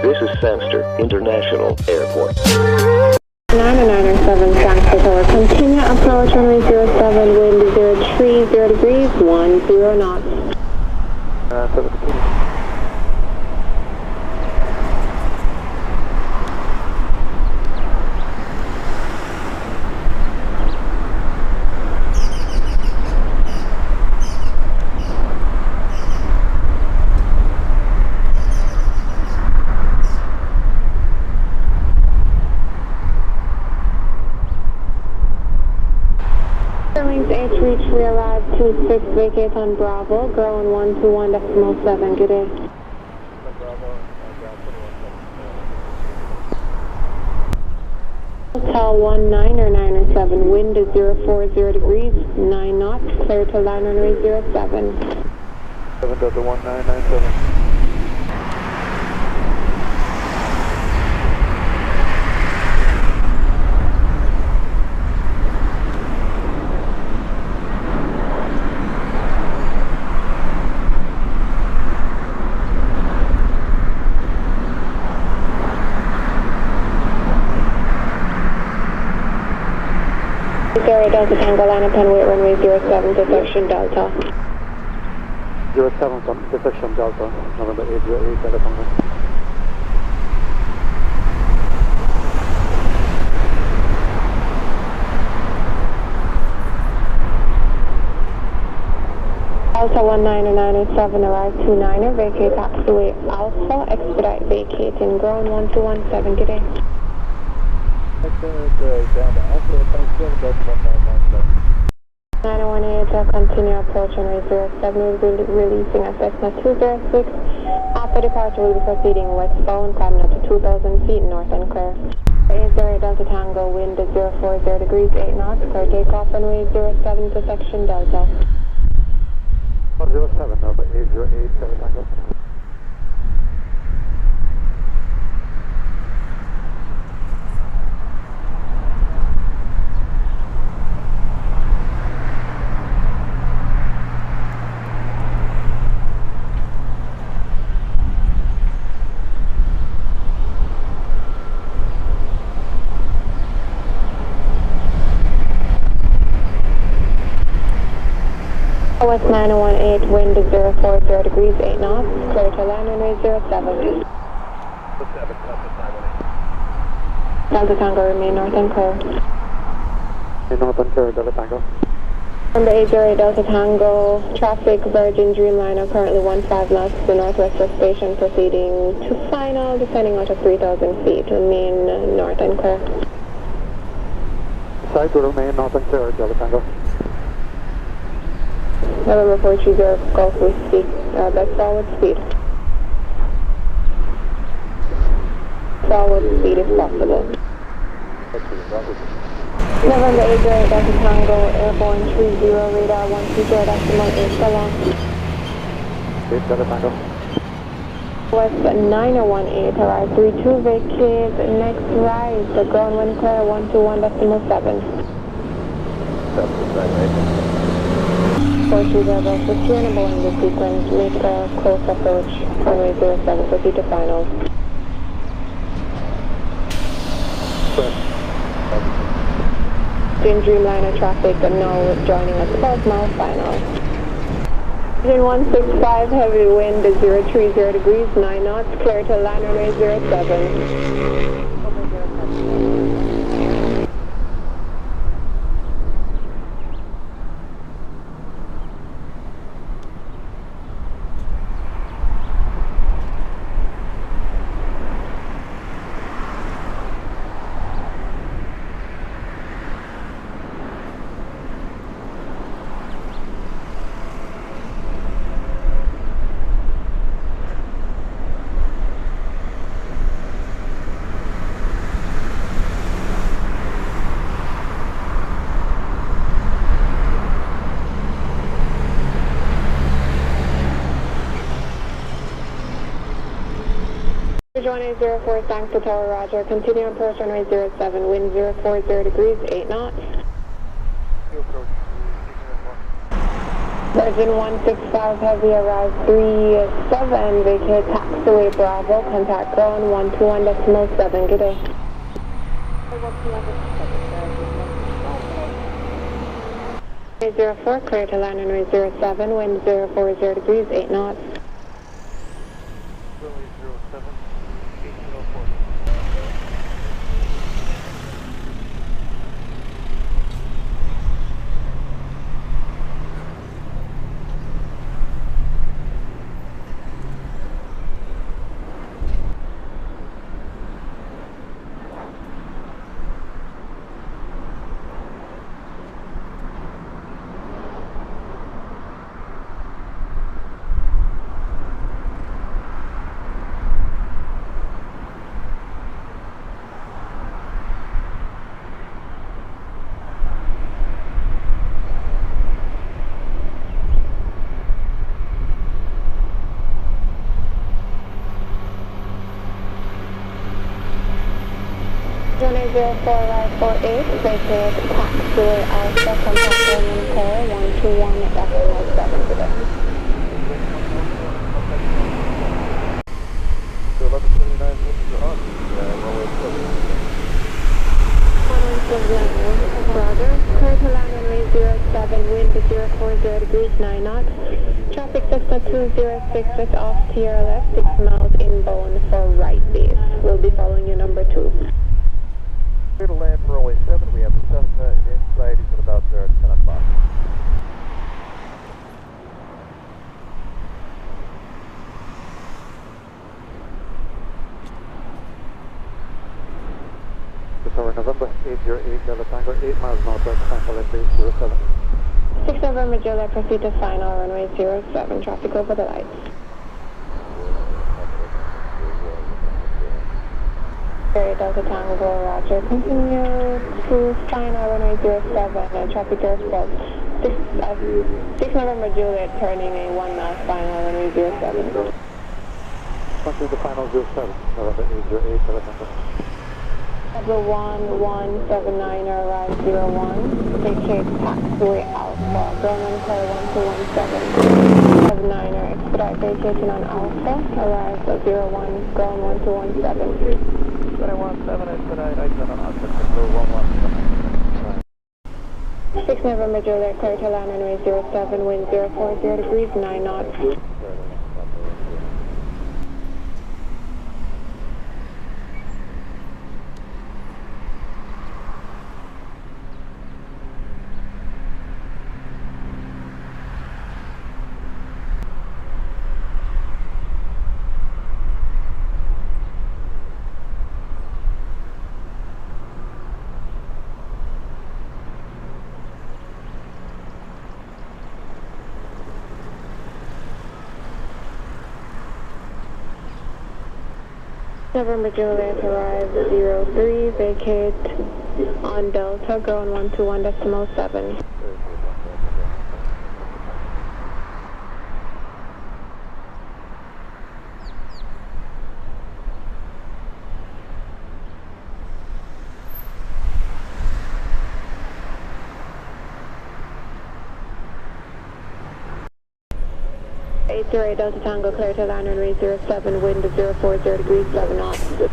This is Sandster International Airport. 997 Frankfurt Tower. Continue approach runway 07, wind 030 degrees, 10 knots. Airlines H reach, we arrive 26, vacate on Bravo, growing 121.7, good day. Hotel 19 or 9 or 7, wind is 040 degrees, 9 knots, clear to line runway 07. 7 Delta 1997. Delta Tango line up and wait runway 07 to section Delta. 07 from section Delta, November 808 Delta Tango. Delta 19907 arrive 29er, vacate taxiway Alpha, expedite vacating, ground 1217, good day. 918, continue approach runway 07, we'll be releasing a Cessna 206. After departure, we'll be proceeding westbound, climbing up to 2,000 feet north and clear. 80 Delta Tango, wind is 040 degrees, 8 knots, clear takeoff runway 07 to section Delta. 07, number 808 Delta Tango. West 918, wind is 040 degrees, 8 knots, clear to line runway 07. Delta Tango, remain north and clear. North and clear, Delta Tango. Number 808 Delta Tango, traffic Virgin Dreamliner currently 15 knots to Northwest Station, proceeding to final, descending out of 3,000 feet, remain north and clear. Side to remain north and clear, Delta Tango. November 430 Golf, we speak, best forward speed. Forward speed if possible. November 808 Delta Tango, airborne 30, radar 120, decimal 8, so long. 8 Delta Tango. West 9018, arrive 32, vacate, next rise, the ground wind clear 121.7. 430, secure and Boeing the sequence, make a close approach, runway 07, proceed to final. In Dreamliner traffic, now joining us 12 mile final. Engine 165, heavy wind is 030 degrees, 9 knots, clear to line runway 07. Runway 04, thanks to Tower, Roger. Continue approach runway 07, wind 040 degrees, 8 knots. Virgin 165 Heavy arrives 37, vacate taxiway Bravo, contact ground 121.7, good day. 804, clear to land runway 07, wind 040 degrees, 8 knots. Runway 07, 804. Runway 04, arrive 48, vacate taxiway Alpha, contact ground Montego 121.7, good day. So 11:29 winds are on. Runway 7. 1179, Roger. Clear to land runway 07, wind 040 degrees, 9 knots. Traffic Cessna 206 just off to your left, 6 miles inbound for right base. We'll be following you number 2. Clear to land for runway 7. We have the Cessna inside. He's at about 10 o'clock. Tower November 808 Delta Tango, 8 miles northwest, Tango Left Base 07. 6 November Juliet, proceed to final runway 07, traffic over the lights. Delta Tango, Roger. Continue to final runway 07, traffic response. 6 November Juliet, turning a 1 mile final runway 07. Country to final 07, November 808 Delta Tango. Level 1179 arrive 01, vacate taxiway Alpha, ground on clear 1217. 79er, expedite vacation on Alpha, arrive 01, ground 1217. 717, expedite, exit on Alpha, Tango 117. 6 November Juliet, clear to land runway 07, wind 040 degrees, 9 knots. November Juliet arrive 03, vacate on Delta, ground 121.7. Eight Delta Tango, clear to land runway 07, wind 040 degrees, 7 knots. 07,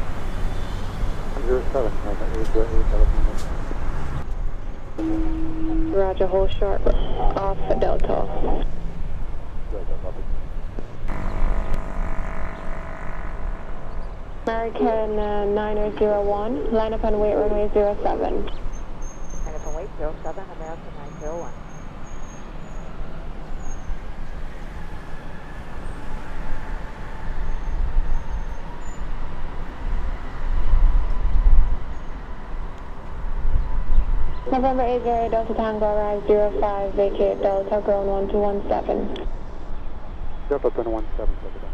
November 808 Delta Tango. Roger, hold short off Delta. American 901, line up and wait runway 07. Line up and wait 07, American 901. November 808 Delta Tango arrive 05, vacate Delta, ground 1217. Delta 217, Delta Tango.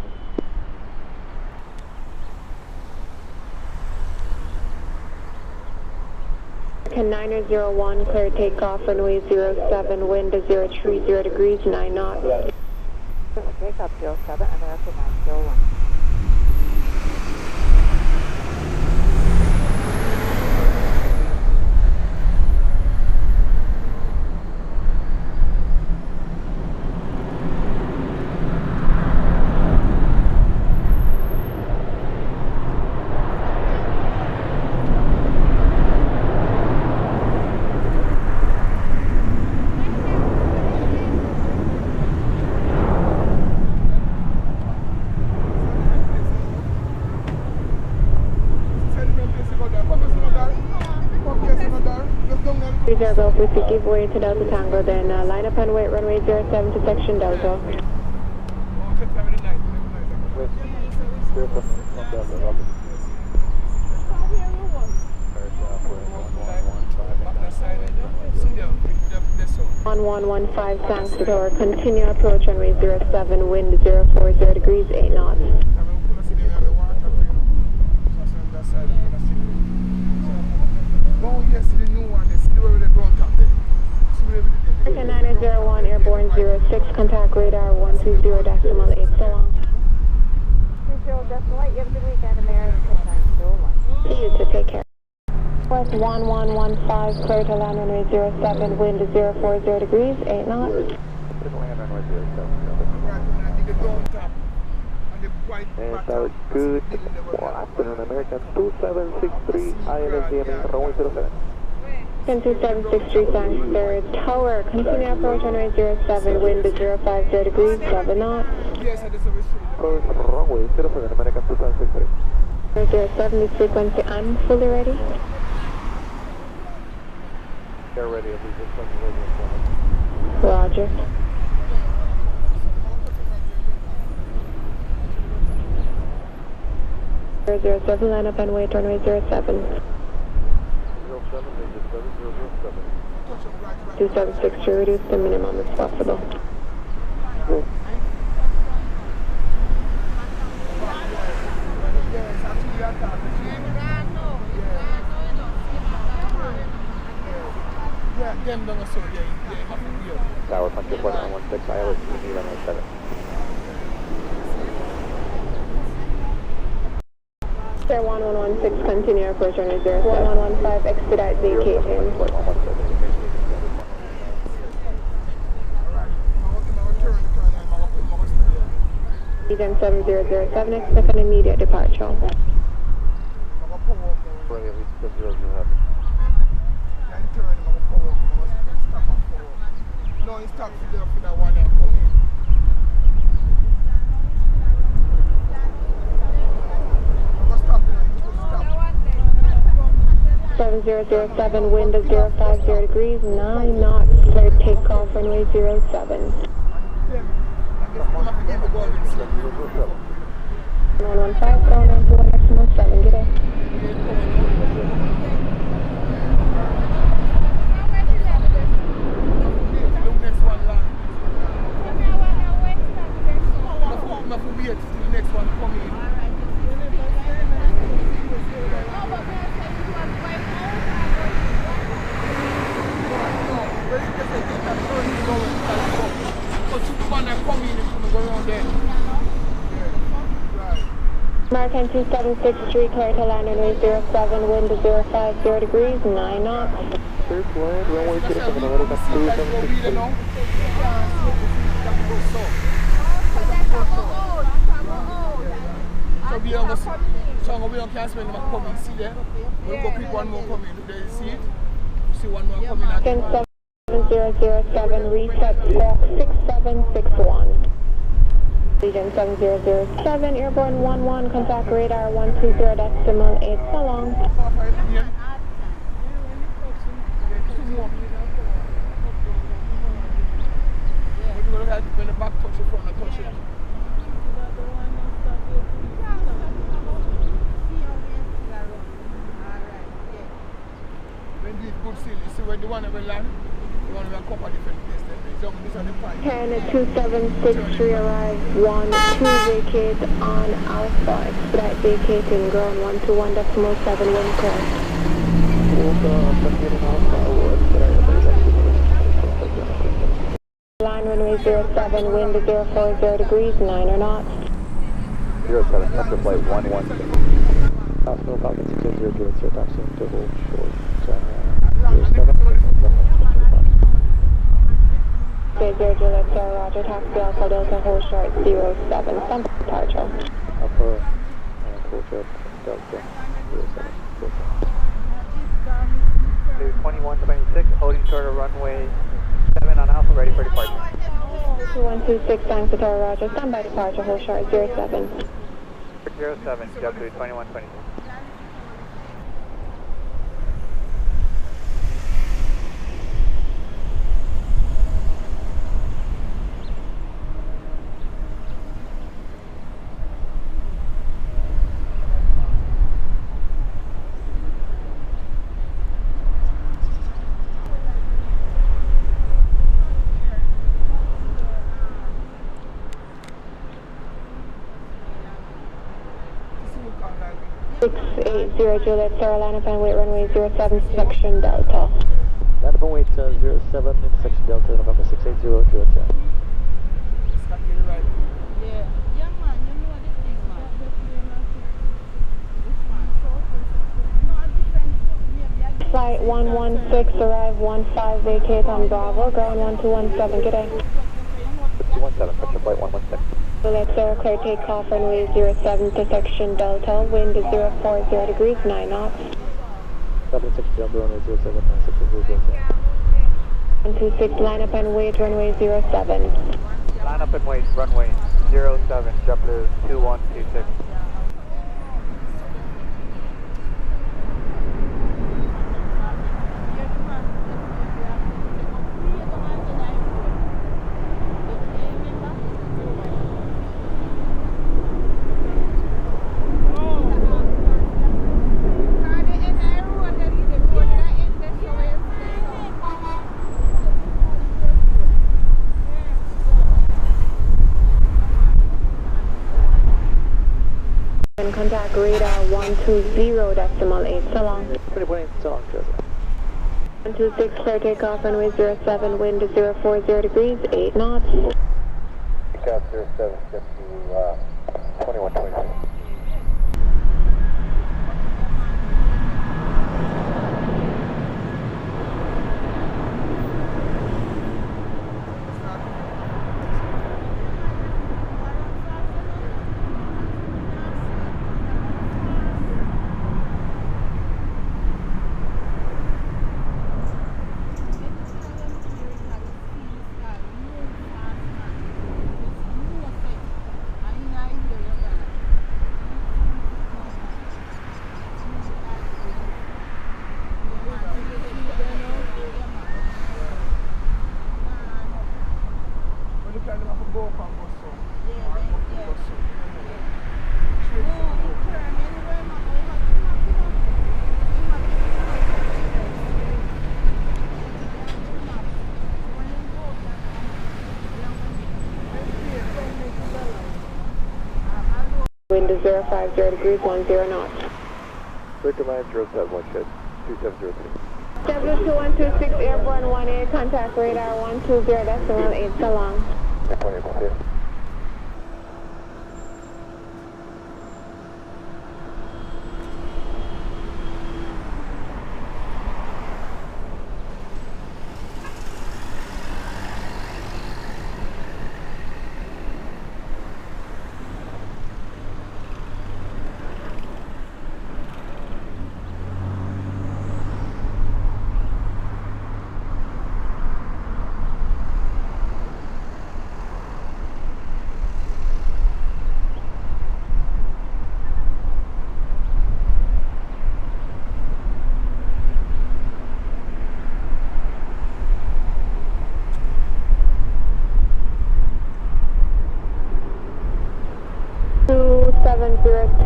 American 901, clear takeoff, runway 07, wind 030 degrees, 9 knots. Takeoff 07, American 901. Reserve Golf Whiskey, give way to Delta Tango, then line up and wait runway 07 to section Delta. On 115 thanks to door, continue approach runway 07, wind 040 degrees, 8 knots. American 901, airborne 06, contact radar 120.8, so long. 30.8, you have a good weekend, American 901. See you to take care. West 1115, clear to land runway 07, wind 040 degrees, 8 knots. And that was good afternoon, American 2763, ILS runway 07. 2763, thanks, third tower, continue approach runway 07, wind 050 degrees, 7 knots. Approach runway 07, American 2763. 07 is frequency, I'm fully ready. They're ready, if we just put the radio in front of Roger. Zero 07, line up and wait, runway 07. 07, 2763, reduce the minimum as possible. Tower punch 4116, ILS, we need runway 7. Sir 1116, continue approach runway 07. 1115, expedite vacating. Agent 7007, expect an immediate departure. No, it's tough to do for that one. 7007, wind of 050 degrees, 9 knots, clear takeoff runway 07. 115, going on to 1 get in. Next one coming. 2763, clear to land runway 07, wind 050 degrees, 9 knots. First land, runway 07, American 2763. So we don't cancel them coming, see there? We'll go pick one more coming, if they see it, see one more coming out. 7007, reset squawk 6761. Agent 7007, airborne 11, contact radar 120.8, so long. When the back touch the front, I touch it. When you good seal, you see where the one that will land, the one that will come at different place. This on the pipe. 2763 arrives, 12 vacate on Alpha, expedite vacating, ground 121.7, wind clear. Line runway 07, wind 040 degrees, 9 or knots. 07, after flight 116. Hospital Falcon 600, sir, taxi to hold short. 0 Juliet, Sir, Roger, taxi Alpha Delta, hold short 07, some departure. Alpha, hold short, Delta, 07. 2126, holding short of runway 7 on Alpha, ready for departure. 2126, thanks to Sir, Roger, stand by departure, hold short 07. 07, JetBlue 2126. 680 Juliet, Sarah, line up and wait runway 07, section Delta. Line up and wait 07 intersection Delta, November 680 Juliet. Start getting right. Yeah. Yeah, man, you know the thing, man. Flight 116, arrive 15, vacate on Bravo, ground 1217, good day. 217, correction flight 116. Juliet, Sarah, clear takeoff, runway 07 to section Delta, wind is 040 degrees, 9 knots. 76 Delta, runway 07, 680 Delta. 126, line up and wait, runway 07. Line up and wait, runway 07, JetBlue 2126. Contact radar 120.8, so long. 20.8, so long, Joseph. 126, clear takeoff, runway 07, wind is 040 degrees, 8 knots. Takeoff 07, get to 2126. Wind is 050 degrees, 10 knots. Victor line 071, shed 2703. JetBlue 2126, airborne 18, contact radar 120.8, so long. 28.8.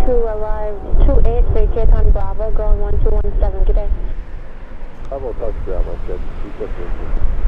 Arrive 28, vacate on Bravo, ground 1217, good day. I will talk to Bravo, shed 2703.